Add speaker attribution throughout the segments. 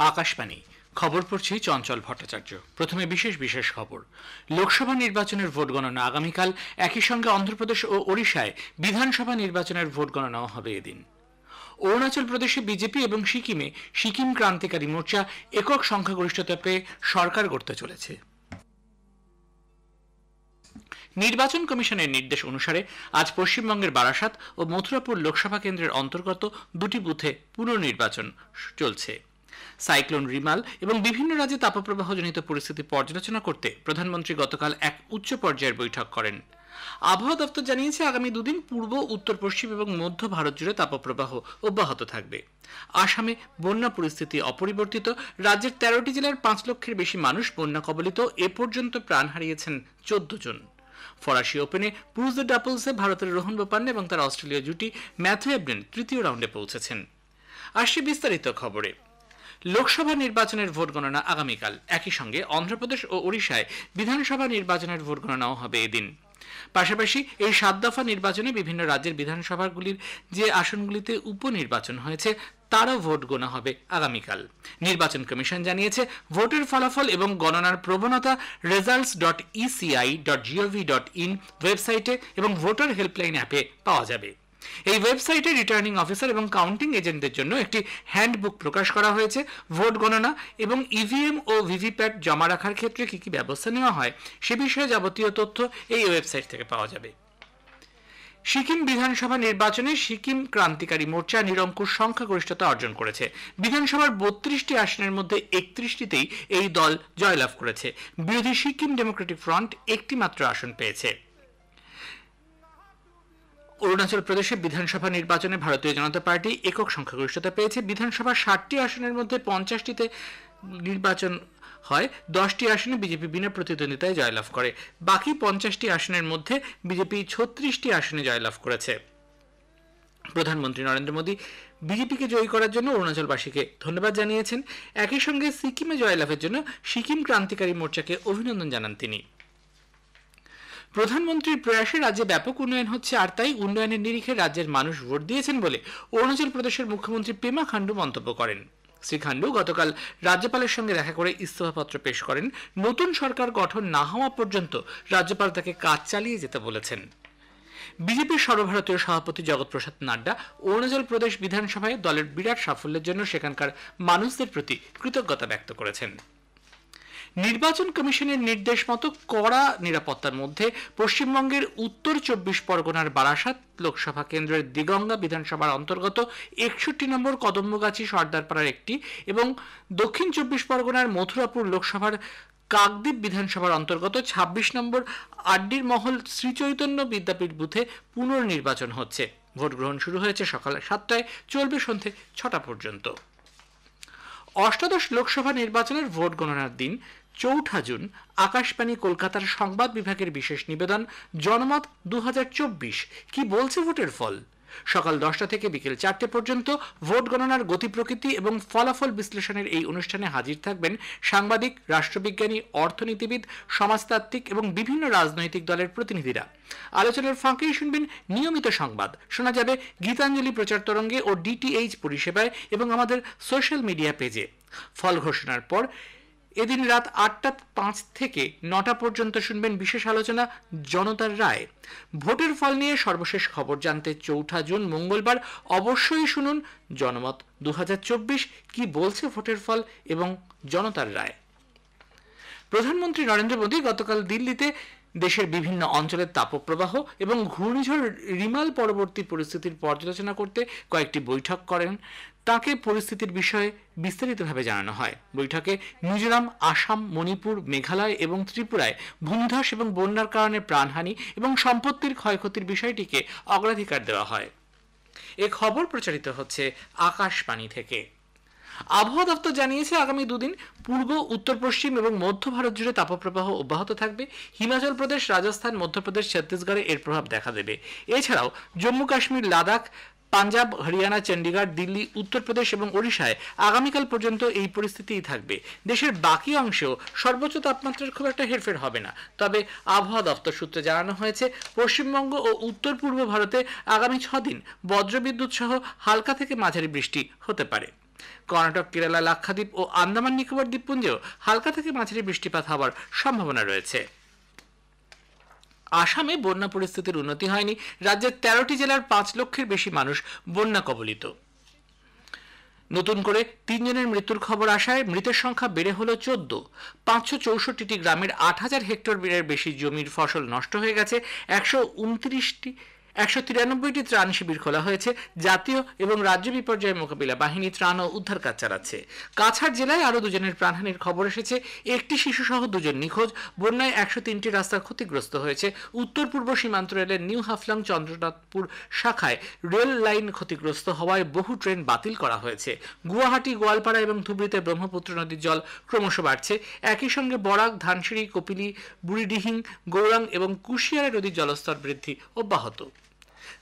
Speaker 1: আকাশবাণী খবর পড়ছি চঞ্চল ভট্টাচার্য। প্রথমে বিশেষ খবর। লোকসভা নির্বাচনের ভোট গণনা আগামীকাল। একই সঙ্গে অন্ধ্রপ্রদেশ ও ওড়িশায় বিধানসভা নির্বাচনের ভোট গণনাও হবে এদিন। অরুণাচল প্রদেশে বিজেপি এবং সিকিমে সিকিম ক্রান্তিকারী মোর্চা একক সংখ্যাগরিষ্ঠতা পেয়ে সরকার গড়তে চলেছে। নির্বাচন কমিশনের নির্দেশ অনুসারে আজ পশ্চিমবঙ্গের বারাসাত ও মথুরাপুর লোকসভা কেন্দ্রের অন্তর্গত দুটি বুথে পুনর্নির্বাচন চলছে। সাইক্লোন রিমাল এবং বিভিন্ন রাজ্যে তাপপ্রবাহজনিত পরিস্থিতি পর্যালোচনা করতে প্রধানমন্ত্রী গতকাল এক উচ্চ পর্যায়ের বৈঠক করেন। আবহাওয়া দপ্তর জানিয়েছে, আগামী দুদিন পূর্ব, উত্তর পশ্চিম এবং মধ্য ভারত জুড়ে তাপপ্রবাহ অব্যাহত থাকবে। আসামে বন্যা পরিস্থিতি অপরিবর্তিত। রাজ্যের 13টি জেলার 5 লক্ষের বেশি মানুষ বন্যা কবলিত। এ পর্যন্ত প্রাণ হারিয়েছেন 14 জন। ফরাসি ওপেনে পুরুষদের ডাবলসে ভারতের রোহন বোপান্না এবং তার অস্ট্রেলীয় জুটি ম্যাথু এব্রেন তৃতীয় রাউন্ডে পৌঁছেছেন। আসছে বিস্তারিত খবরে। লোকসভা নির্বাচনের ভোট গণনা আগামীকাল। একই সঙ্গে অন্ধ্রপ্রদেশ ও ওড়িশায় বিধানসভা নির্বাচনের ভোট গণনাও হবে এদিন। পাশাপাশি এই 7 দফা নির্বাচনে বিভিন্ন রাজ্যের বিধানসভাগুলির যে আসনগুলিতে উপনির্বাচন হয়েছে তারও ভোট গোনা হবে আগামীকাল। নির্বাচন কমিশন জানিয়েছে, ভোটের ফলাফল এবং গণনার প্রবণতা results.eci.gov.in ওয়েবসাইটে এবং ভোটার হেল্পলাইন অ্যাপে পাওয়া যাবে। এই ওয়েবসাইটে রিটার্নিং অফিসার এবং কাউন্টিং এজেন্টদের জন্য একটি হ্যান্ডবুক প্রকাশ করা হয়েছে। ভোট গণনা এবং ইভিএম ও ভিভিপ্যাট জমা রাখার ক্ষেত্রে কি ব্যবস্থা নেওয়া হয় সে বিষয়ে যাবতীয় তথ্য এই ওয়েবসাইট থেকে পাওয়া যাবে। সিকিম বিধানসভা নির্বাচনে সিকিম ক্রান্তিকারী মোর্চা নিরঙ্কুশ সংখ্যাগরিষ্ঠতা অর্জন করেছে। বিধানসভার 32টি আসনের মধ্যে 31টিতেই এই দল জয়লাভ করেছে। বিরোধী সিকিম ডেমোক্রেটিক ফ্রন্ট একটি মাত্র আসন পেয়েছে। অরুণাচল প্রদেশে বিধানসভা নির্বাচনে ভারতীয় জনতা পার্টি একক সংখ্যাগরিষ্ঠতা পেয়েছে। বিধানসভার 60টি আসনের মধ্যে 50টিতে নির্বাচন হয়। 10টি আসনে বিজেপি বিনা প্রতিদ্বন্দ্বিতায় জয়লাভ করে। বাকি 50টি আসনের মধ্যে বিজেপি 36টি আসনে জয়লাভ করেছে। প্রধানমন্ত্রী নরেন্দ্র মোদী বিজেপিকে জয়ী করার জন্য অরুণাচলবাসীকে ধন্যবাদ জানিয়েছেন। একই সঙ্গে সিকিমে জয়লাভের জন্য সিকিম ক্রান্তিকারী মোর্চাকে অভিনন্দন জানান তিনি। প্রধানমন্ত্রীর প্রয়াসে রাজ্যে ব্যাপক উন্নয়ন হচ্ছে, আর তাই উন্নয়নের নিরিখে রাজ্যের মানুষ ভোট দিয়েছেন বলে অরুণাচল প্রদেশের মুখ্যমন্ত্রী পেমা খান্ডু মন্তব্য করেন। শ্রী খান্ডু গতকাল রাজ্যপালের সঙ্গে দেখা করে ইস্তফাপত্র পেশ করেন। নতুন সরকার গঠন না হওয়া পর্যন্ত রাজ্যপাল তাকে কাজ চালিয়ে যেতে বলেছেন। বিজেপির সর্বভারতীয় সভাপতি জগৎ প্রসাদ নাড্ডা অরুণাচল প্রদেশ বিধানসভায় দলের বিরাট সাফল্যের জন্য সেখানকার মানুষদের প্রতি কৃতজ্ঞতা ব্যক্ত করেছেন। নির্বাচন কমিশনের নির্দেশ মতো কড়া নিরাপত্তার মধ্যে পশ্চিমবঙ্গের উত্তর 24 পরগনার বারাসাত লোকসভা কেন্দ্রের দিগঙ্গা বিধানসভার অন্তর্গত 61 নম্বর কদম্বগাছি সর্দারপাড়ার একটি এবং দক্ষিণ 24 পরগনার মথুরাপুর লোকসভার কাকদ্বীপ বিধানসভার অন্তর্গত 26 নম্বর আড্ডির মহল শ্রীচৈতন্য বিদ্যাপীঠ বুথে পুনর্নির্বাচন হচ্ছে। ভোট গ্রহণ শুরু হয়েছে সকাল 7টায়, চলবে সন্ধ্যে 6টা পর্যন্ত। অষ্টাদশ লোকসভা নির্বাচনের ভোট গণনার দিন 4 জুন আকাশবাণী কলকাতার সংবাদ বিভাগের বিশেষ নিবেদন জনমত 2024 কি বলছে ভোটের ফল। সকাল 10টা থেকে বিকেল 4টে পর্যন্ত ভোট গণনার গতি প্রকৃতি এবং ফলাফল বিশ্লেষণের এই অনুষ্ঠানে হাজির থাকবেন সাংবাদিক, রাষ্ট্রবিজ্ঞানী, অর্থনীতিবিদ, সমাজতাত্ত্বিক এবং বিভিন্ন রাজনৈতিক দলের প্রতিনিধিরা। আলোচনার ফাঁকেই শুনবেন নিয়মিত সংবাদ, শোনা যাবে গীতাঞ্জলি প্রচার তরঙ্গে ও ডিটিএইচ পরিষেবায় এবং আমাদের সোশ্যাল মিডিয়া পেজে। ফল ঘোষণার পর এদিন রাত 8টা 5 থেকে 9টা পর্যন্ত শুনবেন বিশেষ আলোচনা জনতার রায়। ভোটের ফল নিয়ে সর্বশেষ খবর জানতে 4 জুন মঙ্গলবার অবশ্যই শুনুন জনমত 2024 কি বলছে ভোটের ফল এবং জনতার রায়। প্রধানমন্ত্রী নরেন্দ্র মোদী গতকাল দিল্লিতে দেশের বিভিন্ন অঞ্চলের তাপপ্রবাহ এবং ঘূর্ণিঝড় রিমাল পরবর্তী পরিস্থিতির পর্যালোচনা করতে কয়েকটি বৈঠক করেন। তাকে পরিস্থিতির বিষয়ে বিস্তারিতভাবে জানানো হয়। বৈঠকে মিজোরাম, আসাম, মণিপুর, মেঘালয় এবং ত্রিপুরায় ভূমিধস এবং বন্যার কারণে প্রাণহানি এবং সম্পত্তির ক্ষয়ক্ষতির বিষয়টিকে অগ্রাধিকার দেওয়া হয়। এ খবর প্রচারিত হচ্ছে আকাশবাণী থেকে। আবহাওয়া দপ্তর জানিয়েছে, আগামী দুদিন পূর্ব, উত্তর পশ্চিম এবং মধ্য ভারত জুড়ে তাপপ্রবাহ অব্যাহত থাকবে। হিমাচল প্রদেশ, রাজস্থান, মধ্যপ্রদেশ, ছত্তিশগড়ে এর প্রভাব দেখা দেবে। এছাড়াও জম্মু কাশ্মীর, লাদাখ, পাঞ্জাব, হরিয়ানা, চণ্ডীগড়, দিল্লি, উত্তরপ্রদেশ এবং ওড়িশায় আগামীকাল পর্যন্ত এই পরিস্থিতিই থাকবে। দেশের বাকি অংশেও সর্বোচ্চ তাপমাত্রার খুব একটা হেরফের হবে না। তবে আবহাওয়া দপ্তর সূত্রে জানানো হয়েছে, পশ্চিমবঙ্গ ও উত্তর পূর্ব ভারতে আগামী 6 দিন বজ্রবিদ্যুৎ সহ হালকা থেকে মাঝারি বৃষ্টি হতে পারে। কর্ণাটক, কেরালা, লাক্ষাদ্বীপ ও আন্দামান নিকোবর দ্বীপপুঞ্জেও হালকা থেকে মাঝারি বৃষ্টিপাত হওয়ার সম্ভাবনা রয়েছে। আসামে বন্যা পরিস্থিতির উন্নতি হয়নি। রাজ্যের 13টি জেলার 5 লক্ষের বেশি মানুষ বন্যা কবলিত। নতুন করে 3 জনের মৃত্যুর খবর আসায় মৃতের সংখ্যা বেড়ে হলো 14। 564টি গ্রামের 8000 হেক্টর বেশি জমির ফসল নষ্ট হয়ে গেছে। 193টি ত্রাণ শিবির খোলা হয়েছে। জাতীয় এবং রাজ্য বিপর্যয় মোকাবিলা বাহিনী ত্রাণ ও উদ্ধার কাজ চালাচ্ছে। কাছাড় জেলায় আরও 2 জনের প্রাণহানির খবর এসেছে। একটি শিশুসহ 2 জন নিখোঁজ। বন্যায় 103টি রাস্তা ক্ষতিগ্রস্ত হয়েছে। উত্তর পূর্ব সীমান্ত রেলের নিউ হাফলং চন্দ্রনাথপুর শাখায় রেল লাইন ক্ষতিগ্রস্ত হওয়ায় বহু ট্রেন বাতিল করা হয়েছে। গুয়াহাটি, গোয়ালপাড়া এবং ধুবড়ীতে ব্রহ্মপুত্র নদীর জল ক্রমশ বাড়ছে। একই সঙ্গে বরাক, ধানসিঁড়ি, কপিলী, বুড়িডিহিং, গৌরাং এবং কুশিয়ারা নদীর জলস্তর বৃদ্ধি অব্যাহত।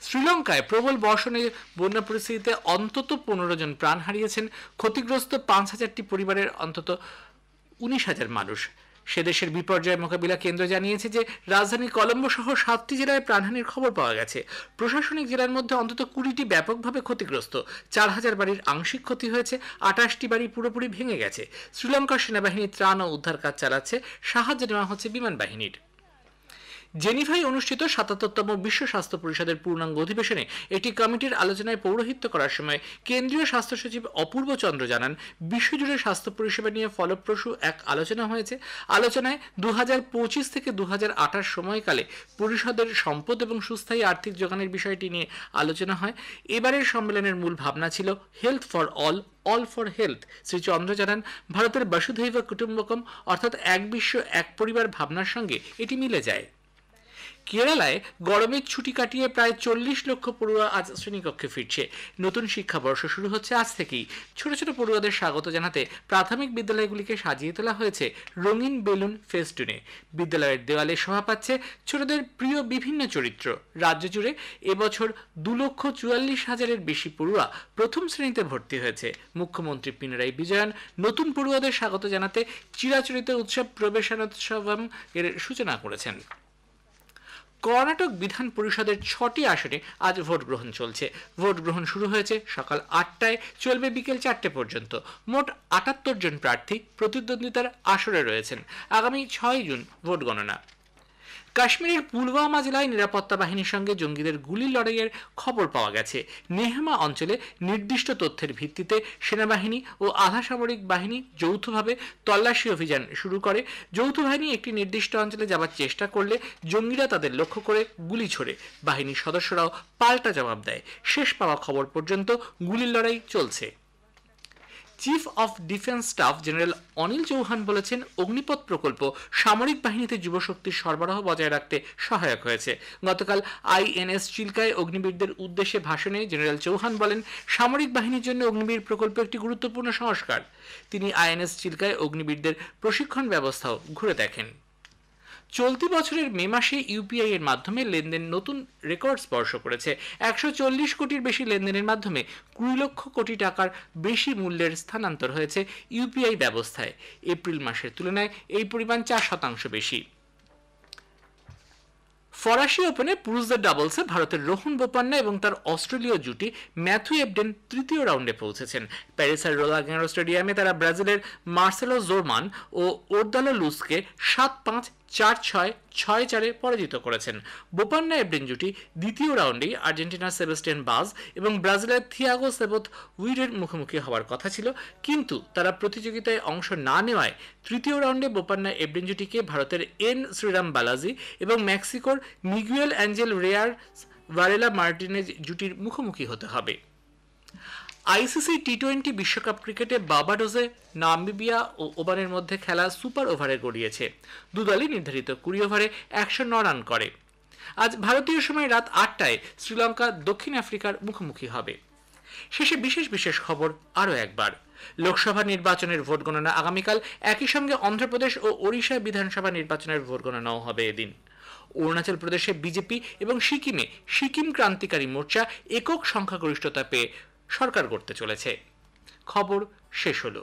Speaker 1: শ্রীলঙ্কায় প্রবল বর্ষণে বন্যা পরিস্থিতিতে অন্তত 15 জন প্রাণ হারিয়েছেন। ক্ষতিগ্রস্ত 5000টি পরিবারের অন্তত 19,000 মানুষ। সে দেশের বিপর্যয় মোকাবিলা কেন্দ্র জানিয়েছে যে রাজধানী কলম্বো সহ 7টি জেলায় প্রাণহানির খবর পাওয়া গেছে। প্রশাসনিক জেলার মধ্যে অন্তত 20টি ব্যাপকভাবে ক্ষতিগ্রস্ত। 4000 বাড়ির আংশিক ক্ষতি হয়েছে। 28টি বাড়ি পুরোপুরি ভেঙে গেছে। শ্রীলঙ্কার সেনাবাহিনী ত্রাণ ও উদ্ধার কাজ চালাচ্ছে। সাহায্য নেওয়া হচ্ছে বিমান বাহিনীর। জেনিভায় অনুষ্ঠিত 77তম বিশ্ব স্বাস্থ্য পরিষদের পূর্ণাঙ্গ অধিবেশনে একটি কমিটির আলোচনায় পৌরোহিত্য করার সময় কেন্দ্রীয় স্বাস্থ্য সচিব অপূর্ব চন্দ্র জানান, বিশ্বজুড়ে স্বাস্থ্য পরিষেবা নিয়ে ফলপ্রসূ এক আলোচনা হয়েছে। আলোচনায় 2025 থেকে 2028 সময়কালে পরিষদের সম্পদ এবং সুস্থায়ী আর্থিক যোগানের বিষয়টি নিয়ে আলোচনা হয়। এবারের সম্মেলনের মূল ভাবনা ছিল health for all for health. Shri Chandra জানান, ভারতের বসুধৈব কুটুম্বকম অর্থাৎ এক বিশ্ব এক পরিবার ভাবনার সঙ্গে এটি মিলে যায়। কেরালায় গরমের ছুটি কাটিয়ে প্রায় 40 লক্ষ পড়ুয়া আজ শ্রেণীকক্ষে ফিরছে। নতুন শিক্ষাবর্ষ শুরু হচ্ছে আজ থেকেই। ছোট ছোট পড়ুয়াদের স্বাগত জানাতে প্রাথমিক বিদ্যালয়গুলিকে সাজিয়ে তোলা হয়েছে রঙিন বেলুন ফেস্টুনে। বিদ্যালয়ের দেওয়ালে শোভা পাচ্ছে ছোটদের প্রিয় বিভিন্ন চরিত্র। রাজ্য জুড়ে এবছর 2,44,000-এর বেশি পড়ুয়া প্রথম শ্রেণীতে ভর্তি হয়েছে। মুখ্যমন্ত্রী পিনারাই বিজয়ন নতুন পড়ুয়াদের স্বাগত জানাতে চিরাচরিত উৎসব প্রবেশনোৎসবম এর সূচনা করেছেন। কর্ণাটক বিধান পরিষদের 6টি আসনে আজ ভোট গ্রহণ চলছে। ভোট গ্রহণ শুরু হয়েছে সকাল 8টায়, চলবে বিকেল 4টে পর্যন্ত। মোট 78 জন প্রার্থী প্রতিদ্বন্দ্বিতার আসরে রয়েছেন। আগামী 6 জুন ভোট গণনা। কাশ্মীরের পুলওয়ামা জেলায় নিরাপত্তা বাহিনীর সঙ্গে জঙ্গিদের গুলির লড়াইয়ের খবর পাওয়া গেছে। নেহমা অঞ্চলে নির্দিষ্ট তথ্যের ভিত্তিতে সেনাবাহিনী ও আধা সামরিক বাহিনী যৌথভাবে তল্লাশি অভিযান শুরু করে। যৌথ বাহিনী একটি নির্দিষ্ট অঞ্চলে যাবার চেষ্টা করলে জঙ্গিরা তাদের লক্ষ্য করে গুলি ছোড়ে। বাহিনীর সদস্যরাও পাল্টা জবাব দেয়। শেষ পাওয়া খবর পর্যন্ত গুলির লড়াই চলছে। Chief of defence staff general Anil Chauhan বলেছেন, অগ্নিপথ প্রকল্প সামরিক বাহিনীতে যুবশক্তির সরবরাহ বজায় রাখতে সহায়ক হয়েছে। গতকাল আইএনএস চিল্কায় অগ্নিবীরদের উদ্দেশ্যে ভাষণে জেনারেল চৌহান বলেন, সামরিক বাহিনীর জন্য অগ্নিবীর প্রকল্প একটি গুরুত্বপূর্ণ সংস্কার। তিনি আইএনএস চিল্কায় অগ্নিবীরদের প্রশিক্ষণ ব্যবস্থাও ঘুরে দেখেন। চলতি বছরের মে মাসে ইউপিআই এর মাধ্যমে লেনদেন নতুন রেকর্ড স্পর্শ করেছে। 140 কোটির বেশি লেনদেনের মাধ্যমে 20 লক্ষ কোটি টাকার বেশি মূল্যের স্থানান্তর হয়েছে ইউপিআই ব্যবস্থায়। এপ্রিল মাসের তুলনায় এই পরিমাণ 4% বেশি। ফরাসি ওপেনে পুরুষদের ডাবলসে ভারতের রোহন বোপান্না এবং তার অস্ট্রেলীয় জুটি ম্যাথু এবডেন তৃতীয় রাউন্ডে পৌঁছেছেন। প্যারিসের রোলাঁ গ্যারোস স্টেডিয়ামে তারা ব্রাজিলের মার্সেলো জোরমান ও ওরদালো লুসকে 7-5, 4-6, 6-4-এ পরাজিত করেছেন। বোপান্না এবডেন জুটি দ্বিতীয় রাউন্ডেই আর্জেন্টিনার সেবাস্টিয়ান বাজ এবং ব্রাজিলের থিয়াগো সেবোত উইরের মুখোমুখি হওয়ার কথা ছিল, কিন্তু তারা প্রতিযোগিতায় অংশ না নেওয়ায় তৃতীয় রাউন্ডে বোপান্না এবডেন জুটিকে ভারতের এন শ্রীরাম বালাজি এবং মেক্সিকোর Miguel Angel Reyes Varela Martinez জুটির মুখোমুখি হতে হবে। আইসিসি টি-20 বিশ্বকাপ ক্রিকেটে বার্বাডোসে নামিবিয়া ও ওমানের মধ্যে খেলা সুপার ওভারে গড়িয়েছে। দুদলই নির্ধারিত 20 ওভারে 109 রান করে। আজ ভারতীয় সময় রাত 8টায় শ্রীলঙ্কা দক্ষিণ আফ্রিকার মুখোমুখি হবে। শেষে বিশেষ খবর আরও একবার। লোকসভা নির্বাচনের ভোট গণনা আগামীকাল। একই সঙ্গে অন্ধ্রপ্রদেশ ও ওড়িশা বিধানসভা নির্বাচনের ভোট গণনাও হবে এদিন। অরুণাচল প্রদেশে বিজেপি এবং সিকিমে সিকিম ক্রান্তিকারী মোর্চা একক সংখ্যাগরিষ্ঠতা পেয়ে সরকার গড়তে চলেছে। খবর শেষ হলো।